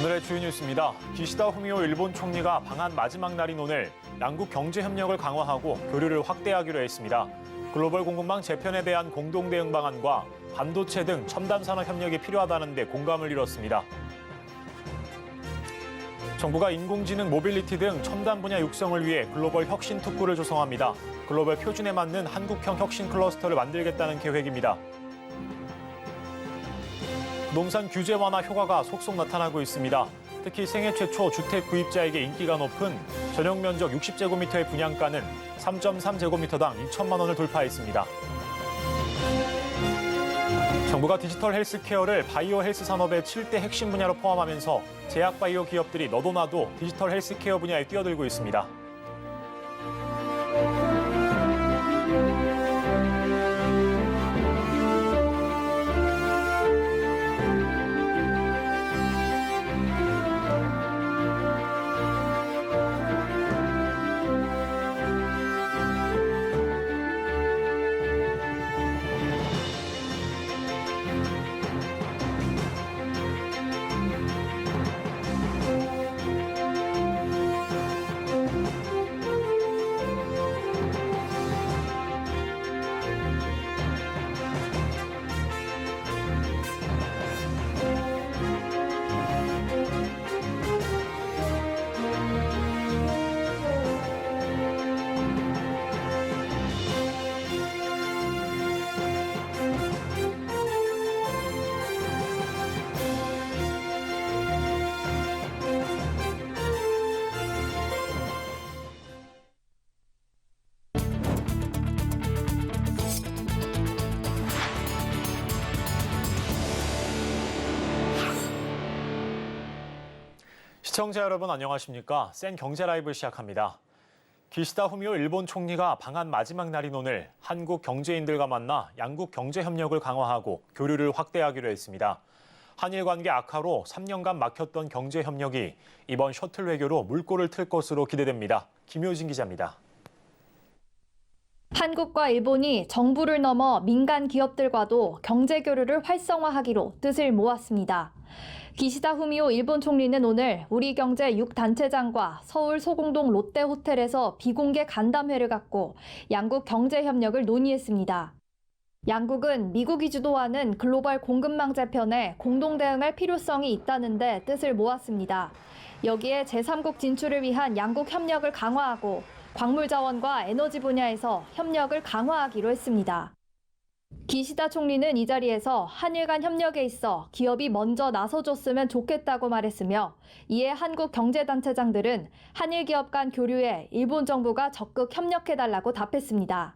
오늘의 주요 뉴스입니다. 기시다 후미오 일본 총리가 방한 마지막 날인 오늘 양국 경제 협력을 강화하고 교류를 확대하기로 했습니다. 글로벌 공급망 재편에 대한 공동 대응 방안과 반도체 등 첨단 산업 협력이 필요하다는 데 공감을 이뤘습니다. 정부가 인공지능, 모빌리티 등 첨단 분야 육성을 위해 글로벌 혁신 특구를 조성합니다. 글로벌 표준에 맞는 한국형 혁신 클러스터를 만들겠다는 계획입니다. 부동산 규제 완화 효과가 속속 나타나고 있습니다. 특히 생애 최초 주택 구입자에게 인기가 높은 전용 면적 60제곱미터의 분양가는 3.3제곱미터당 2천만 원을 돌파했습니다. 정부가 디지털 헬스케어를 바이오 헬스 산업의 7대 핵심 분야로 포함하면서 제약 바이오 기업들이 너도 나도 디지털 헬스케어 분야에 뛰어들고 있습니다. 시청자 여러분 안녕하십니까? 센 경제 라이브 시작합니다. 기시다 후미오 일본 총리가 방한 마지막 날인 오늘 한국 경제인들과 만나 양국 경제 협력을 강화하고 교류를 확대하기로 했습니다. 한일 관계 악화로 3년간 막혔던 경제 협력이 이번 셔틀 외교로 물꼬를 틀 것으로 기대됩니다. 김효진 기자입니다. 한국과 일본이 정부를 넘어 민간 기업들과도 경제 교류를 활성화하기로 뜻을 모았습니다. 기시다 후미오 일본 총리는 오늘 우리경제 6단체장과 서울 소공동 롯데호텔에서 비공개 간담회를 갖고 양국 경제 협력을 논의했습니다. 양국은 미국이 주도하는 글로벌 공급망 재편에 공동 대응할 필요성이 있다는 데 뜻을 모았습니다. 여기에 제3국 진출을 위한 양국 협력을 강화하고 광물 자원과 에너지 분야에서 협력을 강화하기로 했습니다. 기시다 총리는 이 자리에서 한일 간 협력에 있어 기업이 먼저 나서줬으면 좋겠다고 말했으며 이에 한국 경제단체장들은 한일 기업 간 교류에 일본 정부가 적극 협력해달라고 답했습니다.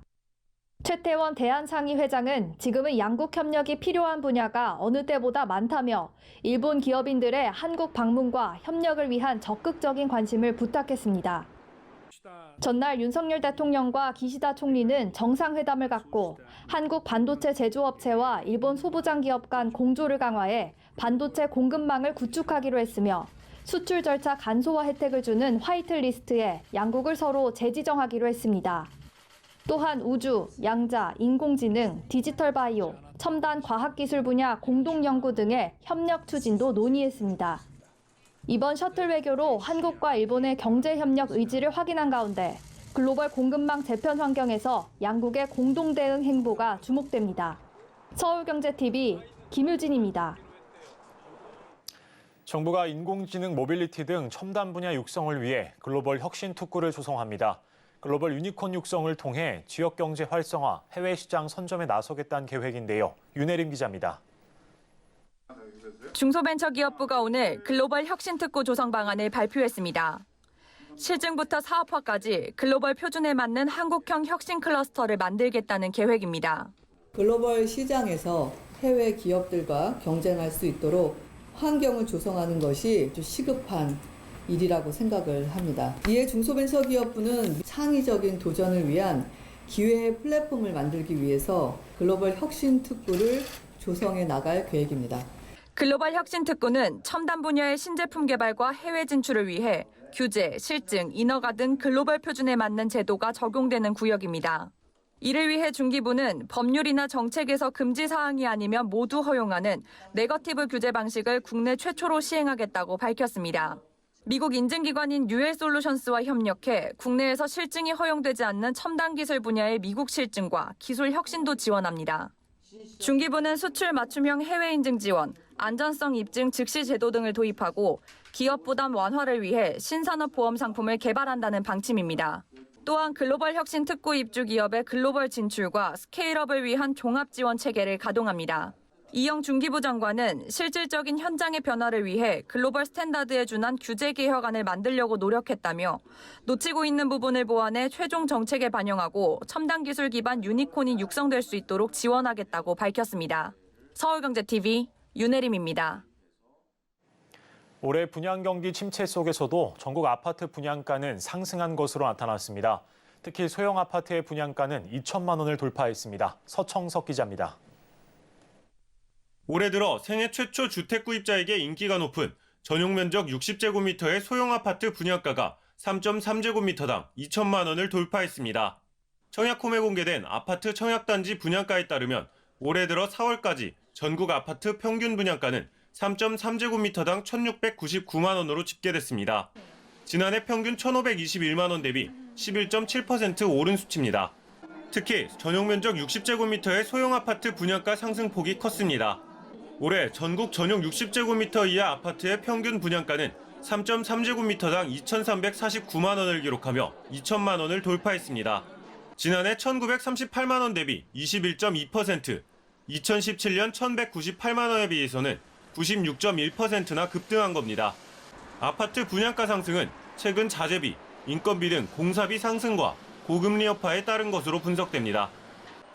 최태원 대한상의 회장은 지금은 양국 협력이 필요한 분야가 어느 때보다 많다며 일본 기업인들의 한국 방문과 협력을 위한 적극적인 관심을 부탁했습니다. 전날 윤석열 대통령과 기시다 총리는 정상회담을 갖고 한국 반도체 제조업체와 일본 소부장 기업 간 공조를 강화해 반도체 공급망을 구축하기로 했으며 수출 절차 간소화 혜택을 주는 화이트리스트에 양국을 서로 재지정하기로 했습니다. 또한 우주, 양자, 인공지능, 디지털 바이오, 첨단 과학기술 분야 공동연구 등의 협력 추진도 논의했습니다. 이번 셔틀 외교로 한국과 일본의 경제 협력 의지를 확인한 가운데 글로벌 공급망 재편 환경에서 양국의 공동 대응 행보가 주목됩니다. 서울경제TV 김유진입니다. 정부가 인공지능, 모빌리티 등 첨단 분야 육성을 위해 글로벌 혁신 특구를 조성합니다. 글로벌 유니콘 육성을 통해 지역 경제 활성화, 해외 시장 선점에 나서겠다는 계획인데요. 윤혜림 기자입니다. 중소벤처기업부가 오늘 글로벌 혁신특구 조성 방안을 발표했습니다. 실증부터 사업화까지 글로벌 표준에 맞는 한국형 혁신 클러스터를 만들겠다는 계획입니다. 글로벌 시장에서 해외 기업들과 경쟁할 수 있도록 환경을 조성하는 것이 아주 시급한 일이라고 생각을 합니다. 이에 중소벤처기업부는 창의적인 도전을 위한 기회의 플랫폼을 만들기 위해서 글로벌 혁신특구를 조성해 나갈 계획입니다. 글로벌 혁신특구는 첨단 분야의 신제품 개발과 해외 진출을 위해 규제, 실증, 인허가 등 글로벌 표준에 맞는 제도가 적용되는 구역입니다. 이를 위해 중기부는 법률이나 정책에서 금지 사항이 아니면 모두 허용하는 네거티브 규제 방식을 국내 최초로 시행하겠다고 밝혔습니다. 미국 인증기관인 UL솔루션스와 협력해 국내에서 실증이 허용되지 않는 첨단 기술 분야의 미국 실증과 기술 혁신도 지원합니다. 중기부는 수출 맞춤형 해외 인증 지원, 안전성 입증 즉시 제도 등을 도입하고 기업 부담 완화를 위해 신산업 보험 상품을 개발한다는 방침입니다. 또한 글로벌 혁신 특구 입주 기업의 글로벌 진출과 스케일업을 위한 종합 지원 체계를 가동합니다. 이영 중기부 장관은 실질적인 현장의 변화를 위해 글로벌 스탠다드에 준한 규제 개혁안을 만들려고 노력했다며 놓치고 있는 부분을 보완해 최종 정책에 반영하고 첨단 기술 기반 유니콘이 육성될 수 있도록 지원하겠다고 밝혔습니다. 서울경제TV 윤혜림입니다. 올해 분양 경기 침체 속에서도 전국 아파트 분양가는 상승한 것으로 나타났습니다. 특히 소형 아파트의 분양가는 2천만 원을 돌파했습니다. 서청석 기자입니다. 올해 들어 생애 최초 주택 구입자에게 인기가 높은 전용 면적 60제곱미터의 소형 아파트 분양가가 3.3제곱미터당 2천만 원을 돌파했습니다. 청약홈에 공개된 아파트 청약단지 분양가에 따르면 올해 들어 4월까지 전국 아파트 평균 분양가는 3.3제곱미터당 1,699만 원으로 집계됐습니다. 지난해 평균 1,521만 원 대비 11.7% 오른 수치입니다. 특히 전용 면적 60제곱미터의 소형 아파트 분양가 상승폭이 컸습니다. 올해 전국 전용 60제곱미터 이하 아파트의 평균 분양가는 3.3제곱미터당 2,349만 원을 기록하며 2천만 원을 돌파했습니다. 지난해 1,938만 원 대비 21.2%, 2017년 1,198만 원에 비해서는 96.1%나 급등한 겁니다. 아파트 분양가 상승은 최근 자재비, 인건비 등 공사비 상승과 고금리 여파에 따른 것으로 분석됩니다.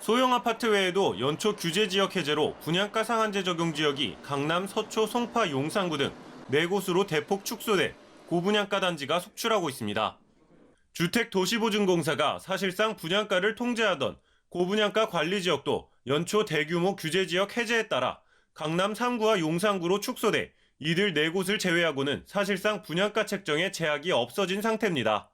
소형 아파트 외에도 연초 규제 지역 해제로 분양가 상한제 적용 지역이 강남, 서초, 송파, 용산구 등 4곳으로 대폭 축소돼 고분양가 단지가 속출하고 있습니다. 주택도시보증공사가 사실상 분양가를 통제하던 고분양가 관리 지역도 연초 대규모 규제 지역 해제에 따라 강남 3구와 용산구로 축소돼 이들 4곳을 제외하고는 사실상 분양가 책정에 제약이 없어진 상태입니다.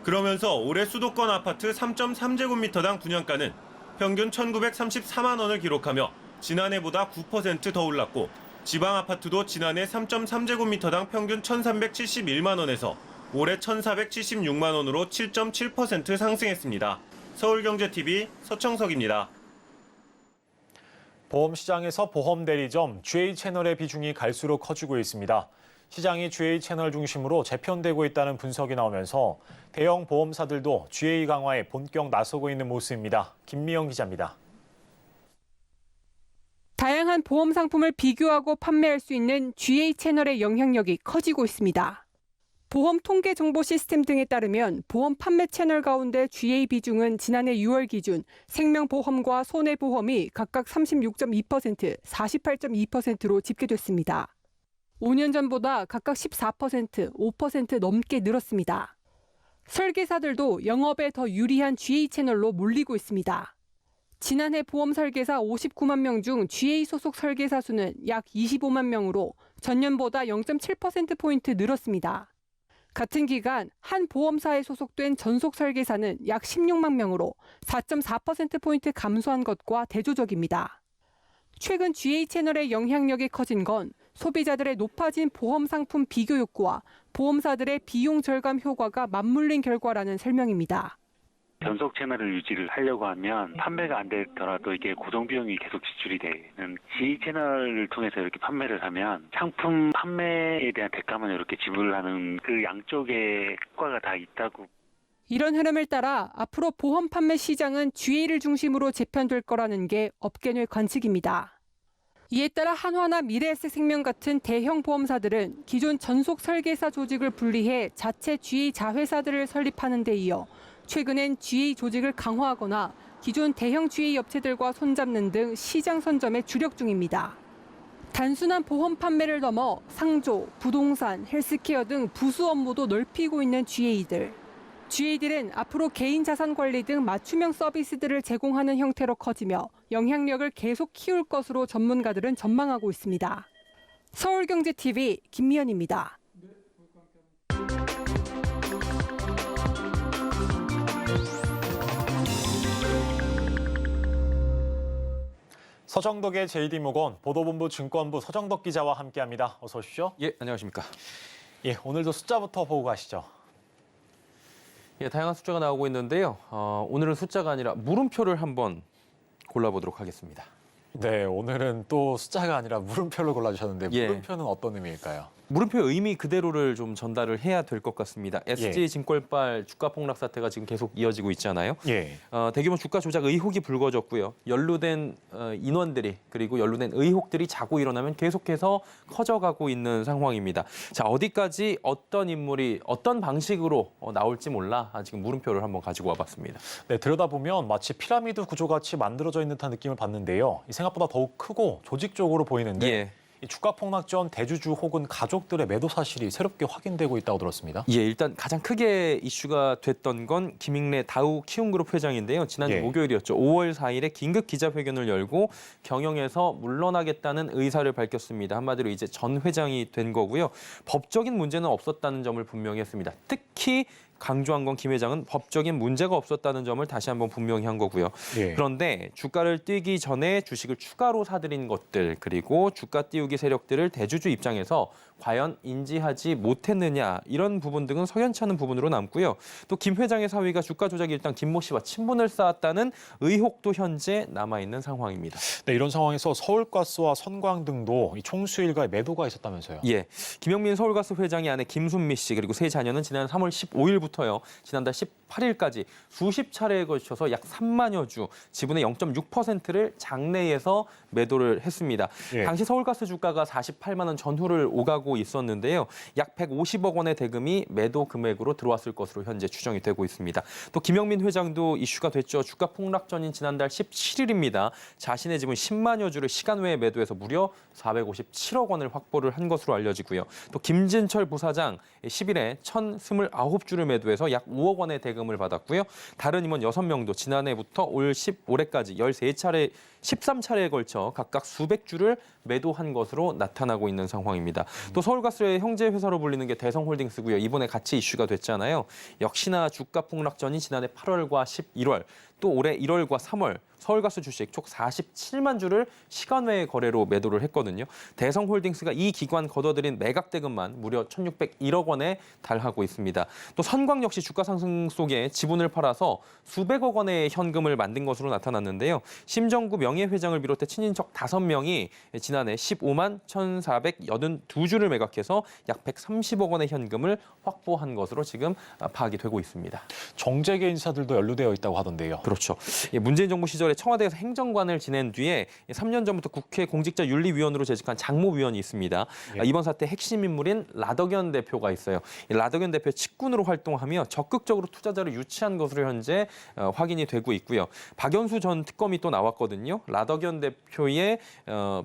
그러면서 올해 수도권 아파트 3.3제곱미터당 분양가는 평균 1,934만 원을 기록하며 지난해보다 9% 더 올랐고 지방 아파트도 지난해 3.3제곱미터당 평균 1,371만 원에서 올해 1,476만 원으로 7.7% 상승했습니다. 서울경제TV 서청석입니다. 보험 시장에서 보험 대리점 GA채널의 비중이 갈수록 커지고 있습니다. 시장이 GA채널 중심으로 재편되고 있다는 분석이 나오면서 대형 보험사들도 GA 강화에 본격 나서고 있는 모습입니다. 김미영 기자입니다. 다양한 보험 상품을 비교하고 판매할 수 있는 GA채널의 영향력이 커지고 있습니다. 보험 통계 정보 시스템 등에 따르면 보험 판매 채널 가운데 GA 비중은 지난해 6월 기준 생명보험과 손해보험이 각각 36.2%, 48.2%로 집계됐습니다. 5년 전보다 각각 14%, 5% 넘게 늘었습니다. 설계사들도 영업에 더 유리한 GA 채널로 몰리고 있습니다. 지난해 보험 설계사 59만 명 중 GA 소속 설계사 수는 약 25만 명으로 전년보다 0.7%포인트 늘었습니다. 같은 기간 한 보험사에 소속된 전속 설계사는 약 16만 명으로 4.4%포인트 감소한 것과 대조적입니다. 최근 GA 채널의 영향력이 커진 건 소비자들의 높아진 보험 상품 비교 욕구와 보험사들의 비용 절감 효과가 맞물린 결과라는 설명입니다. 전속 채널을 유지를 하려고 하면 판매가 안 되더라도 이게 고정 비용이 계속 지출이 되는 GA 채널을 통해서 이렇게 판매를 하면 상품 판매에 대한 대가만 이렇게 지불하는 그 양쪽의 효과가 다 있다고. 이런 흐름을 따라 앞으로 보험 판매 시장은 GA를 중심으로 재편될 거라는 게 업계 내 관측입니다. 이에 따라 한화나 미래에셋생명 같은 대형 보험사들은 기존 전속 설계사 조직을 분리해 자체 GA 자회사들을 설립하는 데 이어 최근엔 GA 조직을 강화하거나 기존 대형 GA 업체들과 손잡는 등 시장 선점에 주력 중입니다. 단순한 보험 판매를 넘어 상조, 부동산, 헬스케어 등 부수 업무도 넓히고 있는 GA들. GA들은 앞으로 개인 자산 관리 등 맞춤형 서비스들을 제공하는 형태로 커지며 영향력을 계속 키울 것으로 전문가들은 전망하고 있습니다. 서울경제TV 김미연입니다. 서정덕의 JD모건 보도본부 증권부 서정덕 기자와 함께합니다. 어서 오십시오. 예, 안녕하십니까. 예, 오늘도 숫자부터 보고 가시죠. 예, 다양한 숫자가 나오고 있는데요. 오늘은 숫자가 아니라 물음표를 한번 골라보도록 하겠습니다. 네, 오늘은 또 숫자가 아니라 물음표를 골라주셨는데 예. 물음표는 어떤 의미일까요? 물음표의 의미 그대로를 좀 전달을 해야 될 것 같습니다. SJ증권발 주가 폭락 사태가 지금 계속 이어지고 있잖아요. 예. 대규모 주가 조작 의혹이 불거졌고요. 연루된 인원들이 그리고 연루된 의혹들이 자꾸 일어나면 계속해서 커져가고 있는 상황입니다. 자, 어디까지 어떤 인물이 어떤 방식으로 나올지 몰라 지금 물음표를 한번 가지고 와봤습니다. 네, 들여다보면 마치 피라미드 구조같이 만들어져 있는 듯한 느낌을 받는데요. 이 생각보다 더욱 크고 조직적으로 보이는데 예. 이 주가 폭락 전 대주주 혹은 가족들의 매도 사실이 새롭게 확인되고 있다고 들었습니다. 예, 일단 가장 크게 이슈가 됐던 건 김익래 다우 키움그룹 회장인데요. 지난주 예. 목요일이었죠. 5월 4일에 긴급 기자회견을 열고 경영에서 물러나겠다는 의사를 밝혔습니다. 한마디로 이제 전 회장이 된 거고요. 법적인 문제는 없었다는 점을 분명히 했습니다. 특히 강조한 건 김 회장은 법적인 문제가 없었다는 점을 다시 한번 분명히 한 거고요. 예. 그런데 주가를 띄기 전에 주식을 추가로 사들인 것들 그리고 주가 띄우기 세력들을 대주주 입장에서 과연 인지하지 못했느냐 이런 부분 등은 석연치 않은 부분으로 남고요. 또 김 회장의 사위가 주가 조작 일당 김모 씨와 친분을 쌓았다는 의혹도 현재 남아있는 상황입니다. 네, 이런 상황에서 서울가스와 선광 등도 이 총수일가의 매도가 있었다면서요. 예, 김영민 서울가스 회장의 아내 김순미 씨 그리고 세 자녀는 지난 3월 15일부터요. 지난달 18일까지 수십 차례에 걸쳐서 약 3만여 주 지분의 0.6%를 장내에서 매도를 했습니다. 예. 당시 서울가스 주가가 48만 원 전후를 오가고 있었는데요. 약 150억 원의 대금이 매도 금액으로 들어왔을 것으로 현재 추정이 되고 있습니다. 또 김영민 회장도 이슈가 됐죠. 주가 폭락 전인 지난달 17일입니다. 자신의 지분 10만여 주를 시간 외에 매도해서 무려 457억 원을 확보를 한 것으로 알려지고요. 또 김진철 부사장 10일에 1,029주를 매도해서 약 5억 원의 대금을 받았고요. 다른 임원 6명도 지난해부터 올해까지 13차례에 걸쳐 각각 수백 주를 매도한 것으로 나타나고 있는 상황입니다. 또 서울가스의 형제 회사로 불리는 게 대성홀딩스고요. 이번에 같이 이슈가 됐잖아요. 역시나 주가 폭락 전이 지난해 8월과 11월 또 올해 1월과 3월 서울가스 주식 총 47만 주를 시간 외의 거래로 매도를 했거든요. 대성홀딩스가 이 기관 걷어들인 매각 대금만 무려 1,601억 원에 달하고 있습니다. 또 선광 역시 주가 상승 속에 지분을 팔아서 수백억 원의 현금을 만든 것으로 나타났는데요. 심정구 명예회장을 비롯해 친인척 5명이 지난해 15만 1,482주를 매각해서 약 130억 원의 현금을 확보한 것으로 지금 파악이 되고 있습니다. 정재계 인사들도 연루되어 있다고 하던데요. 그렇죠. 문재인 정부 시절에 청와대에서 행정관을 지낸 뒤에 3년 전부터 국회 공직자윤리위원으로 재직한 장모위원이 있습니다. 예. 이번 사태 핵심 인물인 라덕연 대표가 있어요. 라덕연 대표 측근으로 활동하며 적극적으로 투자자를 유치한 것으로 현재 확인이 되고 있고요. 박연수 전 특검이 또 나왔거든요. 라덕연 대표의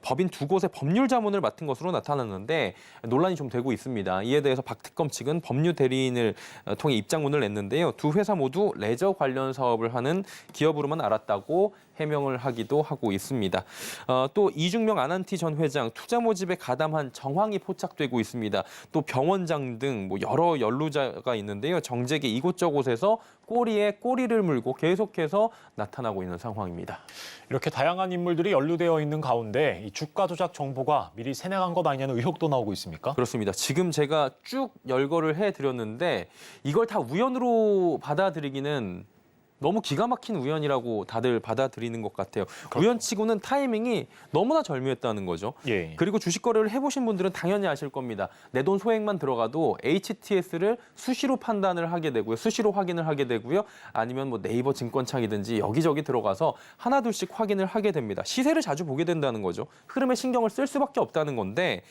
법인 2곳의 법률 자문을 맡은 것으로 나타났는데 논란이 좀 되고 있습니다. 이에 대해서 박 특검 측은 법률 대리인을 통해 입장문을 냈는데요. 두 회사 모두 레저 관련 사업을 하는 기업으로만 알았다고 해명을 하기도 하고 있습니다. 또 이중명 아난티 전 회장 투자 모집에 가담한 정황이 포착되고 있습니다. 또 병원장 등 여러 연루자가 있는데요. 정재계 이곳저곳에서 꼬리에 꼬리를 물고 계속해서 나타나고 있는 상황입니다. 이렇게 다양한 인물들이 연루되어 있는 가운데 이 주가 조작 정보가 미리 새내간 것 아니냐는 의혹도 나오고 있습니까? 그렇습니다. 지금 제가 쭉 열거를 해드렸는데 이걸 다 우연으로 받아들이기는 너무 기가 막힌 우연이라고 다들 받아들이는 것 같아요. 그렇죠. 우연치고는 타이밍이 너무나 절묘했다는 거죠. 예. 그리고 주식 거래를 해보신 분들은 당연히 아실 겁니다. 내 돈 소액만 들어가도 HTS를 수시로 판단을 하게 되고요. 수시로 확인을 하게 되고요. 아니면 네이버 증권창이든지 여기저기 들어가서 하나둘씩 확인을 하게 됩니다. 시세를 자주 보게 된다는 거죠. 흐름에 신경을 쓸 수밖에 없다는 건데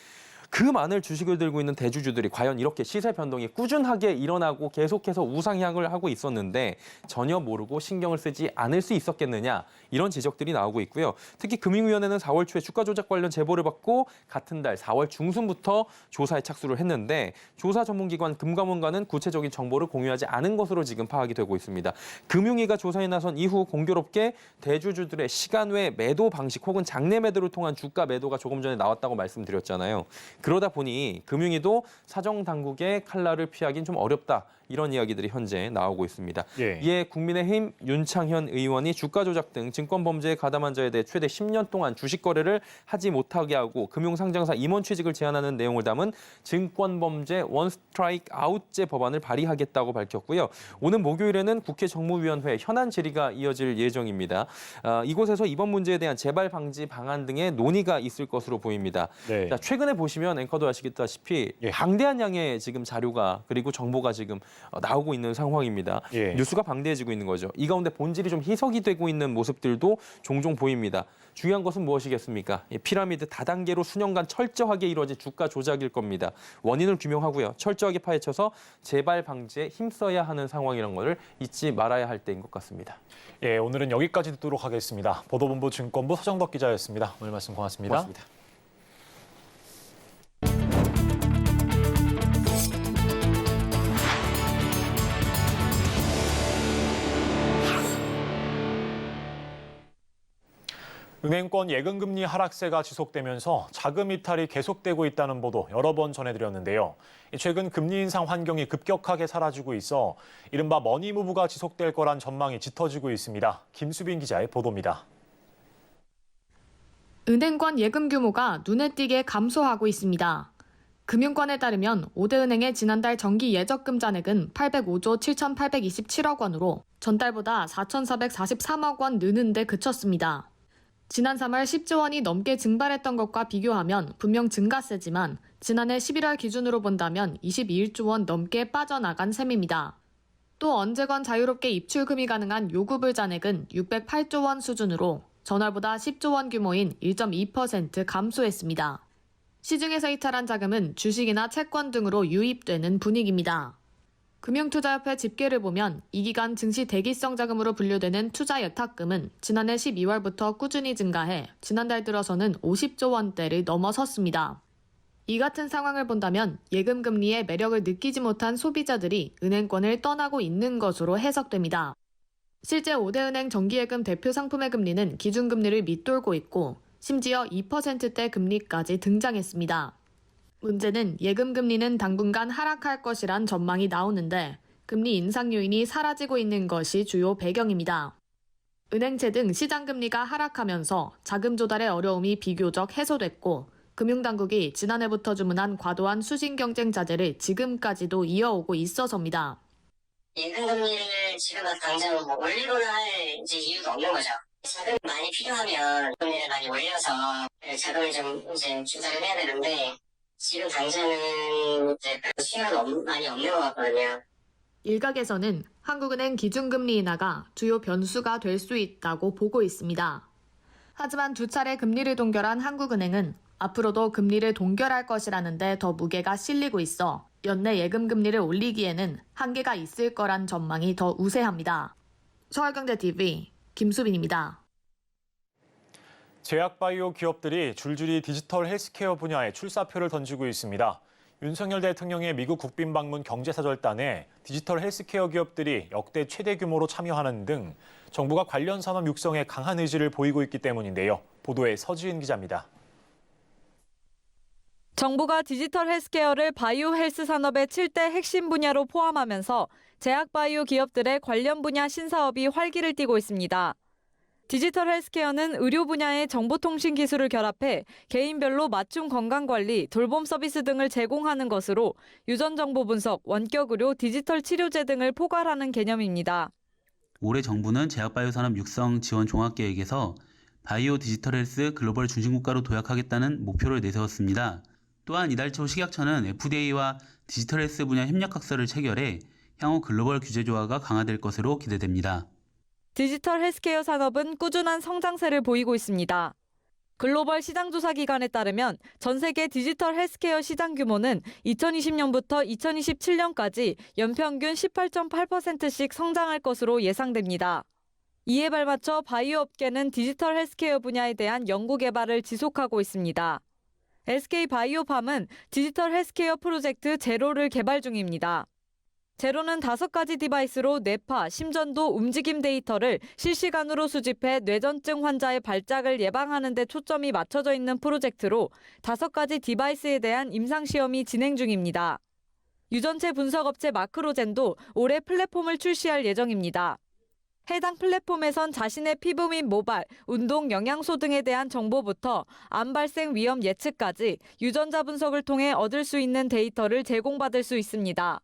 그 많은 주식을 들고 있는 대주주들이 과연 이렇게 시세 변동이 꾸준하게 일어나고 계속해서 우상향을 하고 있었는데 전혀 모르고 신경을 쓰지 않을 수 있었겠느냐 이런 지적들이 나오고 있고요. 특히 금융위원회는 4월 초에 주가 조작 관련 제보를 받고 같은 달 4월 중순부터 조사에 착수를 했는데 조사 전문기관 금감원과는 구체적인 정보를 공유하지 않은 것으로 지금 파악이 되고 있습니다. 금융위가 조사에 나선 이후 공교롭게 대주주들의 시간 외 매도 방식 혹은 장내 매도를 통한 주가 매도가 조금 전에 나왔다고 말씀드렸잖아요. 그러다 보니 금융위도 사정 당국의 칼날을 피하기는 좀 어렵다. 이런 이야기들이 현재 나오고 있습니다. 예. 이에 국민의힘 윤창현 의원이 주가 조작 등 증권 범죄에 가담한 자에 대해 최대 10년 동안 주식 거래를 하지 못하게 하고 금융상장사 임원 취직을 제한하는 내용을 담은 증권 범죄 원 스트라이크 아웃제 법안을 발의하겠다고 밝혔고요. 오는 목요일에는 국회 정무위원회 현안 질의가 이어질 예정입니다. 이곳에서 이번 문제에 대한 재발 방지 방안 등의 논의가 있을 것으로 보입니다. 네. 자, 최근에 보시면 앵커도 아시겠다시피 예. 방대한 양의 지금 자료가 그리고 정보가 지금 나오고 있는 상황입니다. 예. 뉴스가 방대해지고 있는 거죠. 이 가운데 본질이 좀 희석이 되고 있는 모습들도 종종 보입니다. 중요한 것은 무엇이겠습니까? 피라미드 다단계로 수년간 철저하게 이루어진 주가 조작일 겁니다. 원인을 규명하고요. 철저하게 파헤쳐서 재발 방지에 힘써야 하는 상황이라는 것을 잊지 말아야 할 때인 것 같습니다. 예, 오늘은 여기까지 듣도록 하겠습니다. 보도본부 증권부 서정덕 기자였습니다. 오늘 말씀 고맙습니다. 고맙습니다. 은행권 예금금리 하락세가 지속되면서 자금 이탈이 계속되고 있다는 보도 여러 번 전해드렸는데요. 최근 금리 인상 환경이 급격하게 사라지고 있어 이른바 머니무브가 지속될 거란 전망이 짙어지고 있습니다. 김수빈 기자의 보도입니다. 은행권 예금 규모가 눈에 띄게 감소하고 있습니다. 금융권에 따르면 5대 은행의 지난달 정기 예적금 잔액은 805조 7,827억 원으로 전달보다 4,443억 원 느는 데 그쳤습니다. 지난 3월 10조 원이 넘게 증발했던 것과 비교하면 분명 증가세지만 지난해 11월 기준으로 본다면 21조 원 넘게 빠져나간 셈입니다. 또 언제건 자유롭게 입출금이 가능한 요구불 잔액은 608조 원 수준으로 전월보다 10조 원 규모인 1.2% 감소했습니다. 시중에서 이탈한 자금은 주식이나 채권 등으로 유입되는 분위기입니다. 금융투자협회 집계를 보면 이 기간 증시 대기성 자금으로 분류되는 투자예탁금은 지난해 12월부터 꾸준히 증가해 지난달 들어서는 50조 원대를 넘어섰습니다. 이 같은 상황을 본다면 예금 금리의 매력을 느끼지 못한 소비자들이 은행권을 떠나고 있는 것으로 해석됩니다. 실제 5대 은행 정기예금 대표 상품의 금리는 기준금리를 밑돌고 있고 심지어 2%대 금리까지 등장했습니다. 문제는 예금 금리는 당분간 하락할 것이란 전망이 나오는데 금리 인상 요인이 사라지고 있는 것이 주요 배경입니다. 은행채 등 시장 금리가 하락하면서 자금 조달의 어려움이 비교적 해소됐고 금융당국이 지난해부터 주문한 과도한 수신 경쟁 자재를 지금까지도 이어오고 있어서입니다. 예금 금리를 지금 당장 올리거나 할 이유가 없는 거죠. 자금이 많이 필요하면 금리를 많이 올려서 자금을 좀 주사를 해야 되는데 지금 당장은 수요가 많이 없는 것 같거든요. 일각에서는 한국은행 기준금리 인하가 주요 변수가 될 수 있다고 보고 있습니다. 하지만 두 차례 금리를 동결한 한국은행은 앞으로도 금리를 동결할 것이라는데 더 무게가 실리고 있어 연내 예금 금리를 올리기에는 한계가 있을 거란 전망이 더 우세합니다. 서울경제TV 김수빈입니다. 제약바이오 기업들이 줄줄이 디지털 헬스케어 분야에 출사표를 던지고 있습니다. 윤석열 대통령의 미국 국빈 방문 경제사절단에 디지털 헬스케어 기업들이 역대 최대 규모로 참여하는 등 정부가 관련 산업 육성에 강한 의지를 보이고 있기 때문인데요. 보도에 서지은 기자입니다. 정부가 디지털 헬스케어를 바이오 헬스 산업의 7대 핵심 분야로 포함하면서 제약바이오 기업들의 관련 분야 신사업이 활기를 띠고 있습니다. 디지털 헬스케어는 의료 분야의 정보통신 기술을 결합해 개인별로 맞춤 건강관리, 돌봄 서비스 등을 제공하는 것으로 유전 정보 분석, 원격 의료, 디지털 치료제 등을 포괄하는 개념입니다. 올해 정부는 제약바이오 산업 육성 지원 종합계획에서 바이오 디지털 헬스 글로벌 중심국가로 도약하겠다는 목표를 내세웠습니다. 또한 이달 초 식약처는 FDA와 디지털 헬스 분야 협력학서를 체결해 향후 글로벌 규제 조화가 강화될 것으로 기대됩니다. 디지털 헬스케어 산업은 꾸준한 성장세를 보이고 있습니다. 글로벌 시장조사기관에 따르면 전 세계 디지털 헬스케어 시장 규모는 2020년부터 2027년까지 연평균 18.8%씩 성장할 것으로 예상됩니다. 이에 발맞춰 바이오 업계는 디지털 헬스케어 분야에 대한 연구 개발을 지속하고 있습니다. SK바이오팜은 디지털 헬스케어 프로젝트 제로를 개발 중입니다. 제로는 5가지 디바이스로 뇌파, 심전도, 움직임 데이터를 실시간으로 수집해 뇌전증 환자의 발작을 예방하는 데 초점이 맞춰져 있는 프로젝트로 5가지 디바이스에 대한 임상시험이 진행 중입니다. 유전체 분석업체 마크로젠도 올해 플랫폼을 출시할 예정입니다. 해당 플랫폼에선 자신의 피부 및 모발, 운동, 영양소 등에 대한 정보부터 암 발생 위험 예측까지 유전자 분석을 통해 얻을 수 있는 데이터를 제공받을 수 있습니다.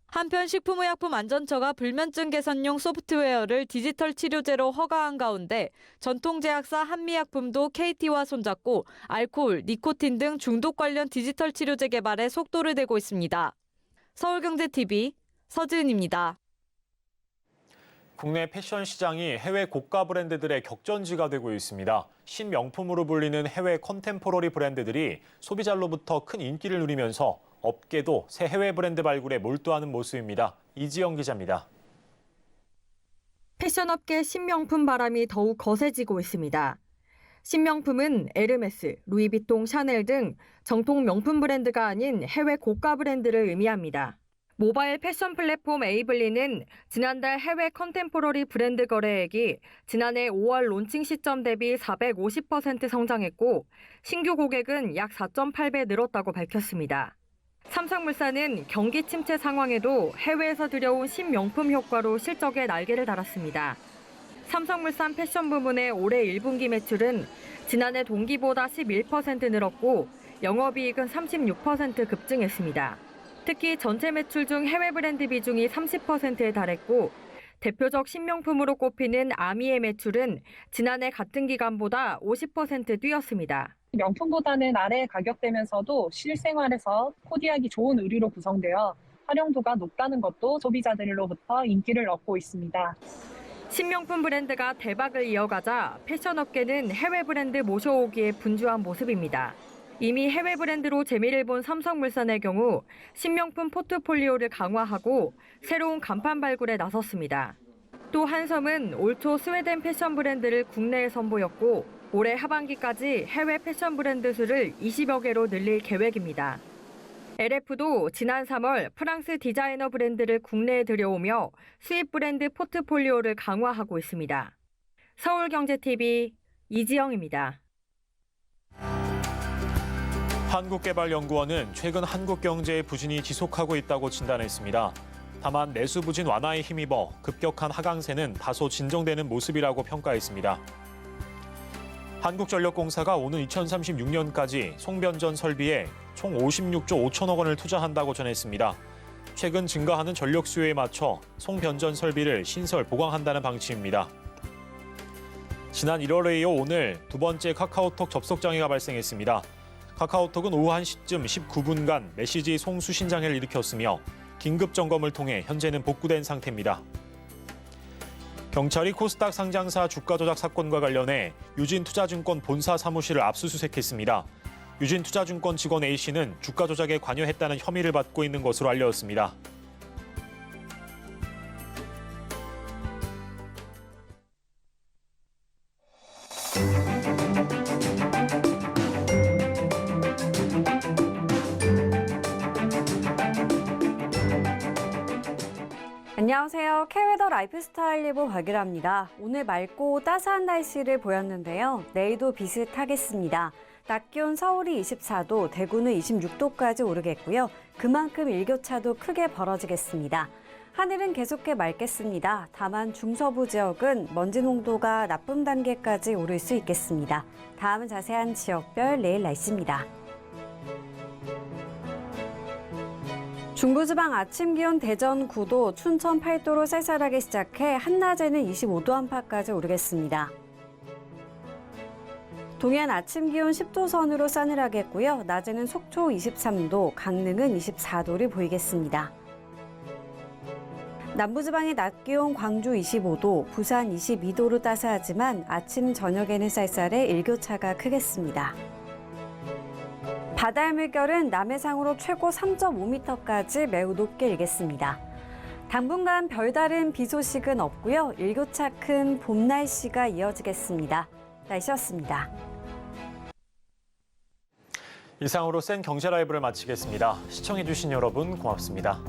한편 식품의약품안전처가 불면증 개선용 소프트웨어를 디지털 치료제로 허가한 가운데 전통제약사 한미약품도 KT와 손잡고 알코올, 니코틴 등 중독 관련 디지털 치료제 개발에 속도를 내고 있습니다. 서울경제TV 서지은입니다. 국내 패션 시장이 해외 고가 브랜드들의 격전지가 되고 있습니다. 신명품으로 불리는 해외 컨템포러리 브랜드들이 소비자로부터 큰 인기를 누리면서 업계도 새 해외 브랜드 발굴에 몰두하는 모습입니다. 이지영 기자입니다. 패션업계 신명품 바람이 더욱 거세지고 있습니다. 신명품은 에르메스, 루이비통, 샤넬 등 정통 명품 브랜드가 아닌 해외 고가 브랜드를 의미합니다. 모바일 패션 플랫폼 에이블리는 지난달 해외 컨템포러리 브랜드 거래액이 지난해 5월 론칭 시점 대비 450% 성장했고 신규 고객은 약 4.8배 늘었다고 밝혔습니다. 삼성물산은 경기 침체 상황에도 해외에서 들여온 신명품 효과로 실적에 날개를 달았습니다. 삼성물산 패션 부문의 올해 1분기 매출은 지난해 동기보다 11% 늘었고 영업이익은 36% 급증했습니다. 특히 전체 매출 중 해외 브랜드 비중이 30%에 달했고 대표적 신명품으로 꼽히는 아미의 매출은 지난해 같은 기간보다 50% 뛰었습니다. 명품보다는 아래 가격대면서도 실생활에서 코디하기 좋은 의류로 구성되어 활용도가 높다는 것도 소비자들로부터 인기를 얻고 있습니다. 신명품 브랜드가 대박을 이어가자 패션업계는 해외 브랜드 모셔오기에 분주한 모습입니다. 이미 해외 브랜드로 재미를 본 삼성물산의 경우 신명품 포트폴리오를 강화하고 새로운 간판 발굴에 나섰습니다. 또 한섬은 올 초 스웨덴 패션 브랜드를 국내에 선보였고 올해 하반기까지 해외 패션 브랜드 수를 20여 개로 늘릴 계획입니다. LF도 지난 3월 프랑스 디자이너 브랜드를 국내에 들여오며 수입 브랜드 포트폴리오를 강화하고 있습니다. 서울경제TV 이지영입니다. 한국개발연구원은 최근 한국 경제의 부진이 지속하고 있다고 진단했습니다. 다만 내수 부진 완화에 힘입어 급격한 하강세는 다소 진정되는 모습이라고 평가했습니다. 한국전력공사가 오는 2036년까지 송변전 설비에 총 56조 5천억 원을 투자한다고 전했습니다. 최근 증가하는 전력 수요에 맞춰 송변전 설비를 신설 보강한다는 방침입니다. 지난 1월에 이어 오늘 두 번째 카카오톡 접속 장애가 발생했습니다. 카카오톡은 오후 1시쯤 19분간 메시지 송수신 장애를 일으켰으며 긴급 점검을 통해 현재는 복구된 상태입니다. 경찰이 코스닥 상장사 주가 조작 사건과 관련해 유진투자증권 본사 사무실을 압수수색했습니다. 유진투자증권 직원 A씨는 주가 조작에 관여했다는 혐의를 받고 있는 것으로 알려졌습니다. 안녕하세요. K웨더 라이프스타일 예보 박유라입니다. 오늘 맑고 따스한 날씨를 보였는데요. 내일도 비슷하겠습니다. 낮 기온 서울이 24도, 대구는 26도까지 오르겠고요. 그만큼 일교차도 크게 벌어지겠습니다. 하늘은 계속해 맑겠습니다. 다만 중서부 지역은 먼지 농도가 나쁨 단계까지 오를 수 있겠습니다. 다음은 자세한 지역별 내일 날씨입니다. 중부지방 아침 기온 대전 9도, 춘천 8도로 쌀쌀하게 시작해 한낮에는 25도 안팎까지 오르겠습니다. 동해안 아침 기온 10도 선으로 싸늘하겠고요. 낮에는 속초 23도, 강릉은 24도를 보이겠습니다. 남부지방의 낮 기온 광주 25도, 부산 22도로 따스하지만 아침 저녁에는 쌀쌀해 일교차가 크겠습니다. 바다의 물결은 남해상으로 최고 3.5m까지 매우 높게 일겠습니다. 당분간 별다른 비 소식은 없고요. 일교차 큰 봄 날씨가 이어지겠습니다. 날씨였습니다. 이상으로 센 경제 라이브를 마치겠습니다. 시청해주신 여러분 고맙습니다.